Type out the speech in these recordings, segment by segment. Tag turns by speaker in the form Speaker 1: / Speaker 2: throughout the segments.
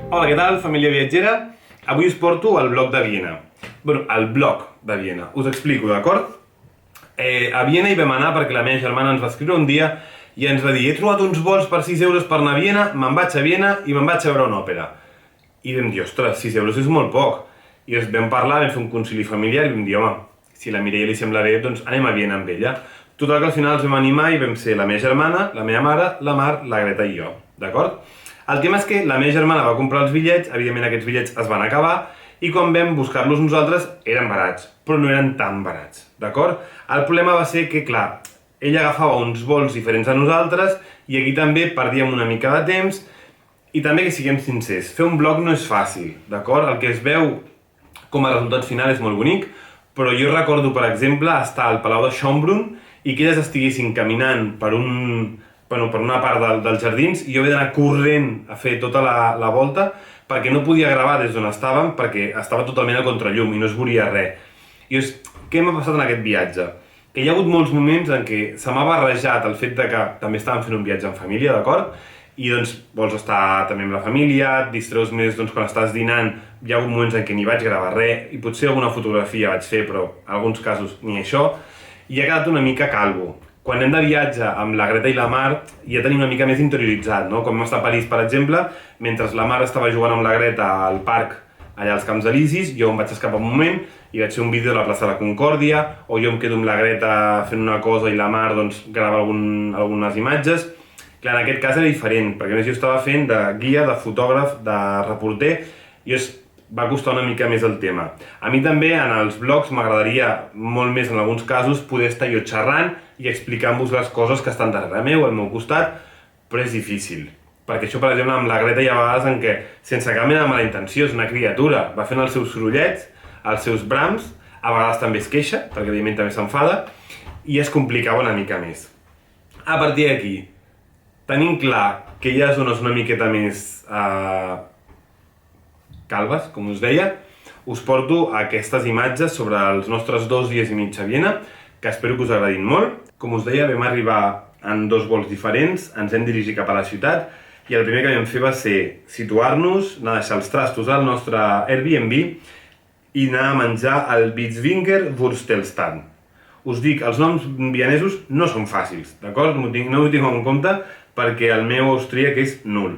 Speaker 1: Hola, què tal, família viatgera? Avui us porto al blog de Viena. Bueno, al blog de Viena. Us explico, d'acord? A Viena hi vam anar perquè la meva germana ens va escriure un dia i ens va dir: he trobat uns vols per 6 euros per anar a Viena, me'n vaig a Viena i me'n vaig a veure una òpera. I vam dir: ostres, 6 euros és molt poc. I vam parlar, vam fer un concili familiar i vam dir: home, si a la Mireia li sembla bé, doncs anem a Viena amb ella. Total que al final ens vam animar i vam ser la meva germana, la meva mare, la Mar, la Greta i jo, d'acord? El tema és que la meva germana va comprar els bitllets, evidentment aquests bitllets es van acabar, i quan vam buscar-los nosaltres eren barats, però no eren tan barats, d'acord? El problema va ser que, clar, ella agafava uns vols diferents a nosaltres i aquí també perdíem una mica de temps i també que siguem sincers, fer un blog no és fàcil, d'acord? El que es veu com a resultat final és molt bonic, però jo recordo, per exemple, estar al Palau de Schönbrunn i que elles estiguessin caminant per una part dels jardins i jo he d'anar corrent a fer tota la volta perquè no podia gravar des d'on estàvem perquè estava totalment a contrallum i no es veuria res. I què m'ha passat en aquest viatge? Que hi ha hagut molts moments en què se m'ha barrejat el fet de que també estàvem fent un viatge en família, d'acord? I doncs vols estar també amb la família, et distreus més quan estàs dinant, hi ha hagut moments en què ni vaig gravar res i potser alguna fotografia vaig fer, però en alguns casos ni això, i he quedat una mica calvo. Quan anem de viatge amb la Greta i la Mar ja tenim una mica més interioritzat, no? Com vam estar a París, per exemple, mentre la Mar estava jugant amb la Greta al parc allà als Camps Elisis, jo em vaig escapar un moment i vaig fer un vídeo a la plaça de la Concòrdia, o jo em quedo amb la Greta fent una cosa i la Mar doncs, grava algunes imatges. Clar, en aquest cas era diferent, perquè a més jo estava fent de guia, de fotògraf, de reporter, i va costar una mica més el tema. A mi també en els blogs m'agradaria molt més en alguns casos poder estar jo xerrant i explicant-vos les coses que estan darrere meu, al meu costat, però és difícil. Perquè això, per exemple, amb la Greta hi ha vegades en què, sense cap mena de mala intenció, és una criatura, va fent els seus sorollets, els seus brams, a vegades també es queixa, perquè evidentment també s'enfada, i es complicava una mica més. A partir d'aquí, tenim clar que hi ha zones una miqueta més calbes, com us deia, us porto aquestes imatges sobre els nostres 2 dies i mig a Viena, que espero que us agradin molt. Com us deia, vam arribar en 2 vols diferents, ens hem dirigit cap a la ciutat, i el primer que vam fer va ser situar-nos, anar a deixar els trastos al nostre Airbnb i anar a menjar al Bitzwinger Wurstelstand. Us dic, els noms vienesos no són fàcils, d'acord? No ho tinc en compte perquè el meu austríac és nul.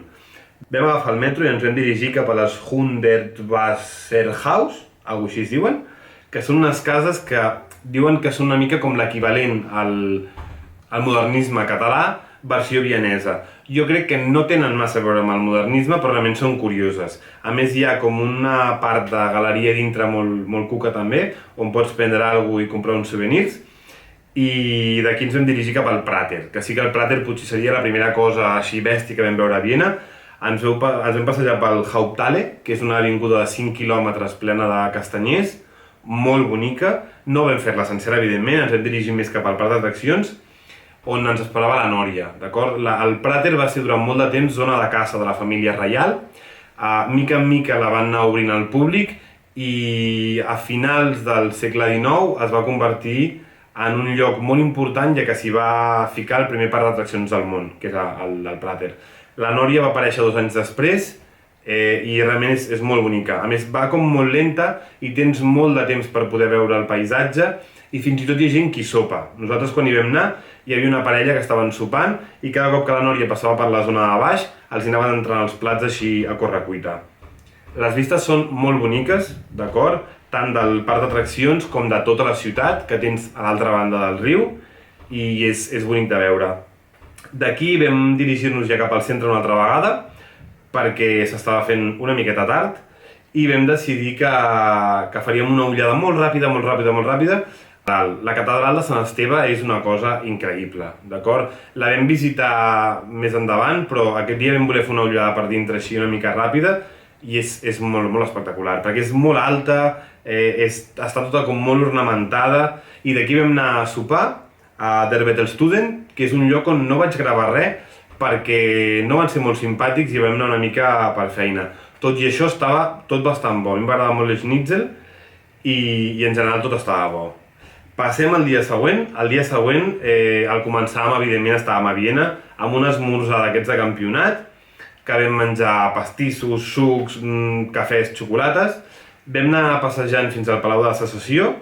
Speaker 1: Vam agafar el metro i ens vam dirigir cap a les Hundertwasserhaus, alguna cosa així es diuen, que són unes cases que diuen que són una mica com l'equivalent al modernisme català, versió vienesa. Jo crec que no tenen massa a veure amb el modernisme, però realment són curioses. A més, hi ha com una part de galeria dintre molt cuca també, on pots prendre alguna cosa i comprar uns souvenirs, i d'aquí ens vam dirigir cap al Prater, que sí que el Prater potser seria la primera cosa així bèstia que vam veure a Viena. Ens vam passejar pel Haupthalle, que és una avinguda de 5 quilòmetres plena de castanyers, molt bonica. No vam fer-la sencera, evidentment, ens vam dirigir més cap al parc d'atraccions, on ens esperava la Nòria, d'acord? El Prater va ser durant molt de temps zona de caça de la família reial. Mica en mica la van anar obrint al públic i a finals del segle XIX es va convertir en un lloc molt important, ja que s'hi va ficar el primer parc d'atraccions del món, que és el Prater. La Nòria va aparèixer 2 anys després i realment és molt bonica. A més, va com molt lenta i tens molt de temps per poder veure el paisatge i fins i tot hi ha gent qui sopa. Nosaltres quan hi vam anar hi havia una parella que estaven sopant i cada cop que la Nòria passava per la zona de baix els anaven entrant els plats així a correcuita. Les vistes són molt boniques, d'acord? Tant del parc d'atraccions com de tota la ciutat que tens a l'altra banda del riu i és bonic de veure. D'aquí vam dirigir-nos ja cap al centre una altra vegada perquè s'estava fent una miqueta tard i vam decidir que faríem una ullada molt ràpida. La catedral de Sant Esteve és una cosa increïble, d'acord? La vam visitar més endavant, però aquest dia vam voler fer una ullada per dintre així una mica ràpida i és molt espectacular, perquè és molt alta, està tota com molt ornamentada i d'aquí vam anar a sopar a Der Bettelstuden, que és un lloc on no vaig gravar res perquè no van ser molt simpàtics i vam anar una mica per feina. Tot i això estava tot bastant bo, a mi m'agradava molt el schnitzel i en general tot estava bo. Passem al dia següent. El dia següent, al començar, evidentment, estàvem a Viena amb un esmorzar d'aquests de campionat, que vam menjar pastissos, sucs, cafès, xocolates. Vam anar passejant fins al Palau de la Secessió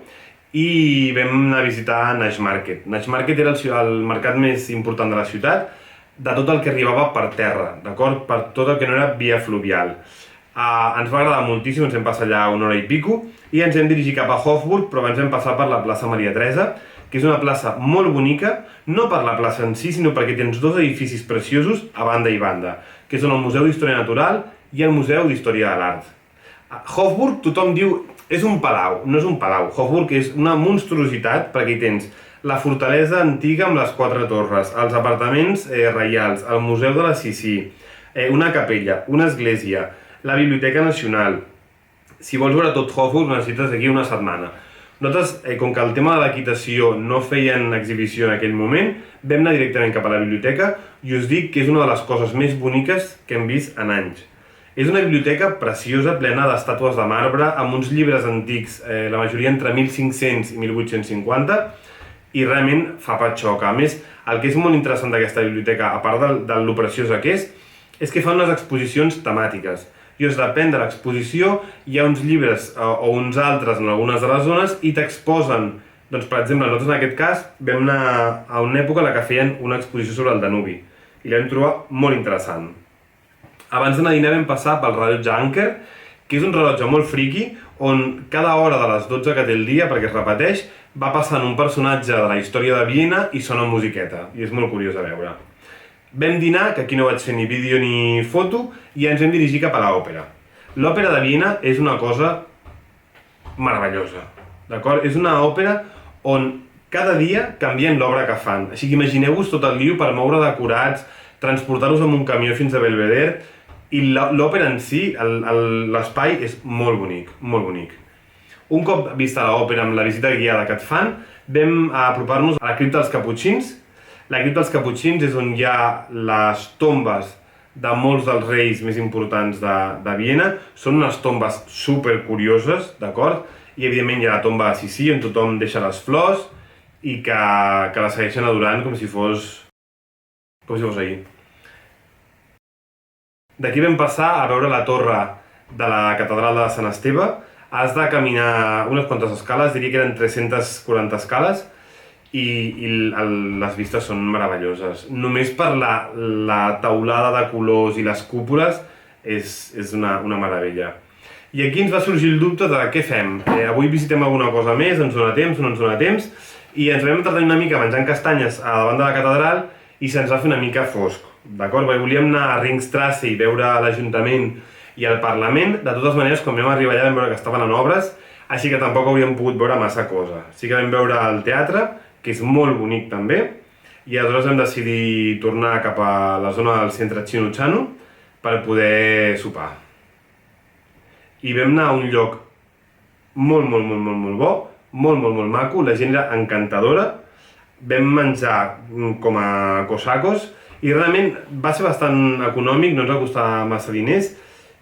Speaker 1: i vam anar a visitar Naix Market. Naix Market era el mercat més important de la ciutat, de tot el que arribava per terra, d'acord? Per tot el que no era via fluvial. Ens va agradar moltíssim, ens vam passar allà una hora i pico i ens vam dirigir cap a Hofburg, però abans vam passar per la plaça Maria Teresa, que és una plaça molt bonica, no per la plaça en si, sinó perquè tens dos edificis preciosos a banda i banda, que són el Museu d'Història Natural i el Museu d'Història de l'Art. Hofburg, tothom diu, és un palau, no és un palau. Hofburg és una monstruositat perquè hi tens la fortalesa antiga amb les 4 torres, els apartaments reials, el Museu de la Sissi, una capella, una església, la Biblioteca Nacional. Si vols veure tot Hofburg necessites aquí una setmana. Nosaltres, com que el tema de l'equitació no feien exhibició en aquell moment, vam anar directament cap a la biblioteca i us dic que és una de les coses més boniques que hem vist en anys. És una biblioteca preciosa, plena d'estàtues de marbre, amb uns llibres antics, la majoria entre 1500 i 1850, i realment fa patxoca. A més, el que és molt interessant d'aquesta biblioteca, a part de lo preciosa que és que fan unes exposicions temàtiques. Llavors, depèn de l'exposició, hi ha uns llibres o uns altres en algunes de les zones i t'exposen, doncs per exemple, nosaltres en aquest cas vam anar a una època en la que feien una exposició sobre el Danubi i la vam trobar molt interessant. Abans d'anar a dinar vam passar pel rellotge Anker, que és un rellotge molt friqui on cada hora de les 12 que té el dia, perquè es repeteix, va passant un personatge de la història de Viena i sona musiqueta, i és molt curiós a veure. Vam dinar, que aquí no vaig fer ni vídeo ni foto, i ens vam dirigir cap a l'òpera. L'òpera de Viena és una cosa meravellosa, d'acord? És una òpera on cada dia canvien l'obra que fan. Així que imagineu-vos tot el lío per moure decorats, transportar-los amb un camió fins a Belvedere, i l'òpera en si, l'espai és molt bonic, molt bonic. Un cop vista l'òpera amb la visita guiada que et fan, vam apropar-nos a la cripta dels Caputxins. La cripta dels Caputxins és on hi ha les tombes de molts dels reis més importants de Viena. Són unes tombes supercurioses, d'acord? I evidentment hi ha la tomba de Sissi, on tothom deixa les flors i que la segueixen adorant com si fos ahir. D'aquí vam passar a veure la torre de la catedral de Sant Esteve. Has de caminar unes quantes escales, diria que eren 340 escales, i les vistes són meravelloses. Només per la teulada de colors i les cúpules és una meravella. I aquí ens va sorgir el dubte de què fem. Avui visitem alguna cosa més, ens dona temps o no ens dona temps, i ens vam entretenir una mica menjant castanyes a davant de la catedral i se'ns va fer una mica fosc, d'acord? Perquè volíem anar a Ringstrasse i veure l'Ajuntament i el Parlament. De totes maneres, quan vam arribar allà vam veure que estaven en obres, així que tampoc hauríem pogut veure massa cosa. Sí que vam veure el teatre, que és molt bonic també, i aleshores vam decidir tornar cap a la zona del centre Chinutxano per poder sopar. I vam anar a un lloc molt bo, molt maco, la gent era encantadora, vam menjar com a cosacos i realment va ser bastant econòmic, no ens va costar massa diners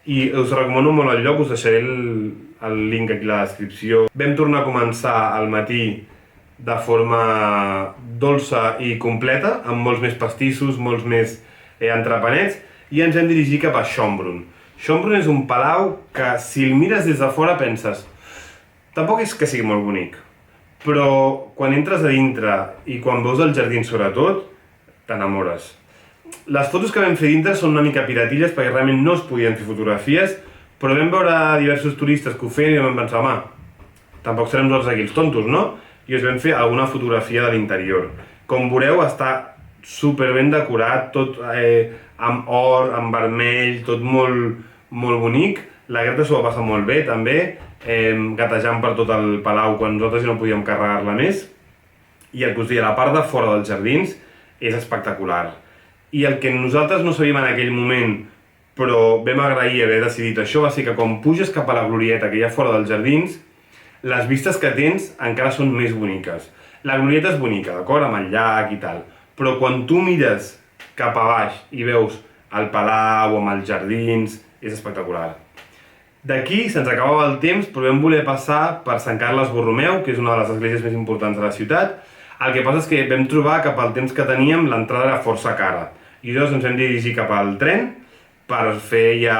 Speaker 1: i us recomano molt el lloc, us deixaré el link aquí a la descripció. Vam tornar a començar al matí de forma dolça i completa, amb molts més pastissos, molts més entrepanets, i ens hem dirigit cap a Schönbrunn. Schönbrunn és un palau que, si el mires des de fora, penses tampoc és que sigui molt bonic, però quan entres a dintre i quan veus el jardí sobretot, t'enamores. Les fotos que vam fer dintre són una mica piratilles perquè realment no es podien fer fotografies, però vam veure diversos turistes que ho feien i vam pensar, home, tampoc serem nosaltres aquí els tontos, no? I us vam fer alguna fotografia de l'interior. Com veureu, està super ben decorat, tot amb or, amb vermell, tot molt bonic. La Greta s'ho va passar molt bé, també, gatejant per tot el palau quan nosaltres ja no podíem carregar-la més. I el que us deia, la part de fora dels jardins és espectacular. I el que nosaltres no sabíem en aquell moment, però vam agrair haver decidit això, va ser que quan puges cap a la glorieta que hi ha fora dels jardins, les vistes que tens encara són més boniques. La glorieta és bonica, d'acord? Amb el llac i tal. Però quan tu mires cap a baix i veus el palau amb els jardins, és espectacular. D'aquí se'ns acabava el temps, però vam voler passar per Sant Carles Borromeu, que és una de les esglésies més importants de la ciutat. El que passa és que vam trobar que pel temps que teníem l'entrada era força cara. I llavors ens vam dirigir cap al tren per fer ja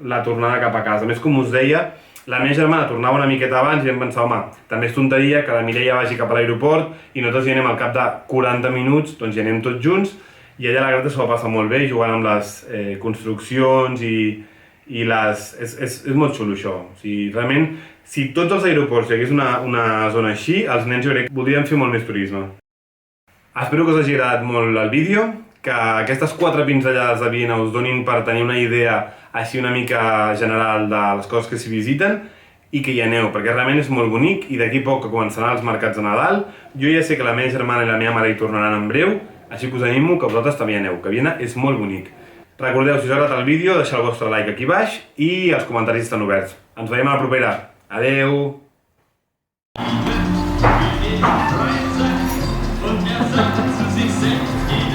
Speaker 1: la tornada cap a casa. A més, com us deia, la meva germana tornava una miqueta abans i em pensava, home, també és tonteria que la Mireia vagi cap a l'aeroport i nosaltres hi anem al cap de 40 minuts, doncs hi anem tots junts, i ella la Greta s'ho va passar molt bé jugant amb les construccions i les... És molt xulo això. O sigui, realment, si tots els aeroports hi hagués una zona així, els nens jo crec que voldrien fer molt més turisme. Espero que us hagi agradat molt el vídeo, que aquestes 4 pinzellades de Viena us donin per tenir una idea així una mica general de les coses que s'hi visiten i que hi aneu, perquè realment és molt bonic i d'aquí poc que començaran els mercats de Nadal. Jo ja sé que la meva germana i la meva mare hi tornaran en breu, així que us animo que vosaltres també hi aneu, que Viena és molt bonic. Recordeu, si us ha agradat el vídeo, deixar el vostre like aquí baix i els comentaris estan oberts. Ens veiem a la propera. Adeu!
Speaker 2: Und er sagte zu sich selbst,